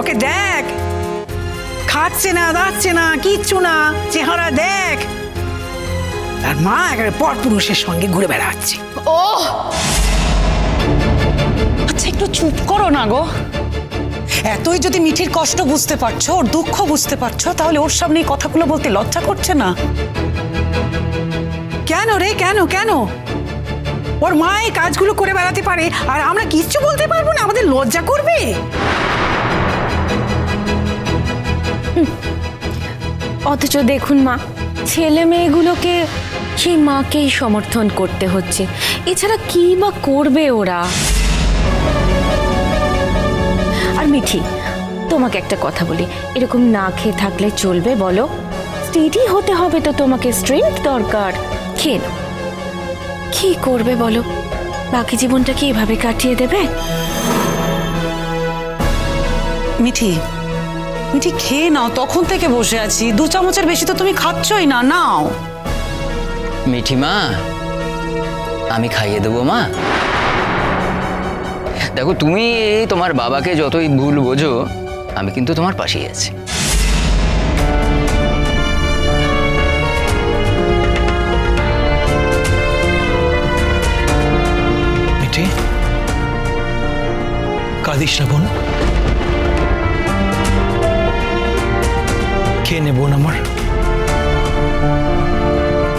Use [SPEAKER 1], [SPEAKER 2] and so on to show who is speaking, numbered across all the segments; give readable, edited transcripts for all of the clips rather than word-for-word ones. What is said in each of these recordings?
[SPEAKER 1] ওকে দেখ, খাচ্ছে না, দাচ্ছে না, কিচ্ছু না, চেহারা দেখ। তার মা একেবারে পরপুরুষের সঙ্গে ঘুরে বেড়াচ্ছে।
[SPEAKER 2] ও আচ্ছা, একটু চুপ করো না গো।
[SPEAKER 3] এতই যদি মিঠির কষ্ট বুঝতে পারছো, ওর দুঃখ বুঝতে পারছো, তাহলে ওর সামনে এই কথাগুলো বলতে লজ্জা করছে না?
[SPEAKER 1] কেন রে, কেন কেন? ওর মা এই কাজগুলো করে বেড়াতে পারে আর আমরা কিচ্ছু বলতে পারবো না? আমাদের লজ্জা করবে?
[SPEAKER 4] অথচ দেখুন মা, ছেলে মেয়েগুলোকে সেই মাকেই সমর্থন করতে হচ্ছে, এছাড়া কি বা করবে ওরা। আর মিঠি, তোমাকে একটা কথা বলি, এরকম না খেয়ে থাকলে চলবে বলো? স্টেডি হতে হবে তো, তোমাকে স্ট্রেংথ দরকার। খেয়ে নাও। কি করবে বলো? বাকি জীবনটা কি এভাবে কাটিয়ে দেবে?
[SPEAKER 3] মিঠি, মিঠি খেয়ে নাও, তখন থেকে বসে আছি, 2 চামচের বেশি তো তুমি খাচ্ছই না, নাও।
[SPEAKER 5] মিঠি মা, আমি খাইয়ে দেবো মা। দেখো, তুমি তোমার বাবাকে যতই ভুল বোঝো, আমি কিন্তু তোমার পাশেই আছি।
[SPEAKER 6] মিঠি, কাঁদিস না বোন, খেয়ে নে বোন আমার।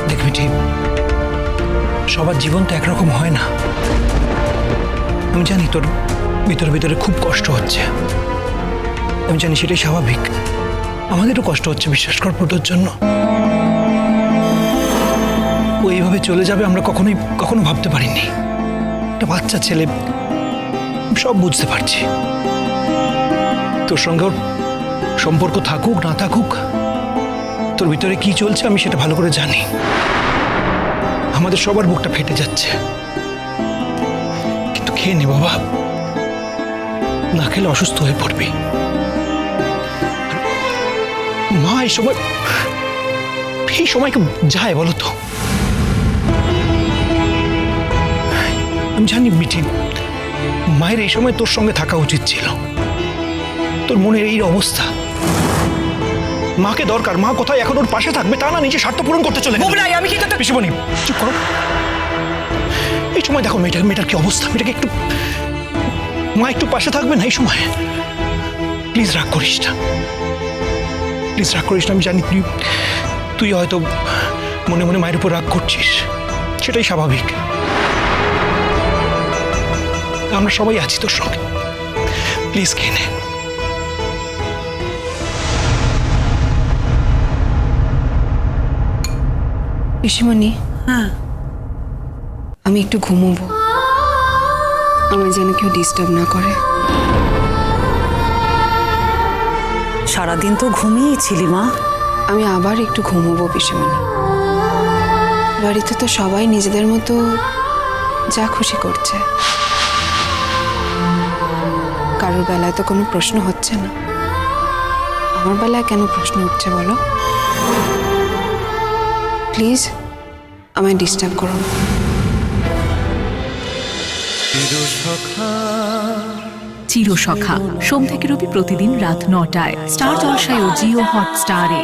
[SPEAKER 6] দেখ মিঠি, সবার জীবন তো একরকম হয় না। আমি জানি তোর ভিতরে ভিতরে খুব কষ্ট হচ্ছে, আমি জানি সেটাই স্বাভাবিক। আমাদেরও কষ্ট হচ্ছে, বিশ্বাস কর তোর জন্য। ও এইভাবে চলে যাবে আমরা কখনো ভাবতে পারিনি। একটা বাচ্চা ছেলে, সব বুঝতে পারছি। তোর সঙ্গে ওর সম্পর্ক থাকুক না থাকুক, তোর ভিতরে কি চলছে আমি সেটা ভালো করে জানি। আমাদের সবার বুকটা ফেটে যাচ্ছে, কিন্তু খেয়ে নে বাবা, না খেলে অসুস্থ হয়ে পড়বি। মা এই সময়কে যায় বলো তো? আমি জানি মিঠি, মায়ের এই সময় তোর সঙ্গে থাকা উচিত ছিল। তোর মনের এই অবস্থা, মাকে দরকার, মা কোথায় এখন ওর পাশে থাকবে, তা না নিজে স্বার্থ পূরণ করতে চলে গেল।
[SPEAKER 3] আমি কিন্তু
[SPEAKER 6] পিসিমণি চুপ করো। এই সময় দেখো মেয়েটার কি অবস্থা, মেয়েটাকে একটু, মা একটু পাশে থাকবে না এই সময়? প্লিজ রাগ করিস না, প্লিজ রাগ করিস না। আমি জানি তুই হয়তো মনে মনে মায়ের উপর রাগ করছিস, সেটাই স্বাভাবিক। আমরা সবাই আছি তোর সঙ্গে, প্লিজ খেয়ে নে।
[SPEAKER 7] পিসিমণি,
[SPEAKER 3] হ্যাঁ,
[SPEAKER 7] আমি একটু ঘুমোবো, আমার যেন কেউ ডিস্টার্ব না করে।
[SPEAKER 3] সারাদিন তো ঘুমিয়েছিলি মা।
[SPEAKER 7] আমি আবার একটু ঘুমোবো পিসিমণি। বাড়িতে তো সবাই নিজেদের মতো যা খুশি করছে, কারোর বেলায় তো কোনো প্রশ্ন হচ্ছে না। আমার বেলায় কেন প্রশ্ন উঠছে বলো? প্লিজ আমায় ডিস্টার্ব করো না।
[SPEAKER 8] চিরসখা সোম থেকে রবি প্রতিদিন রাত 9টায় স্টার জলসায় ও জিও হটস্টারে।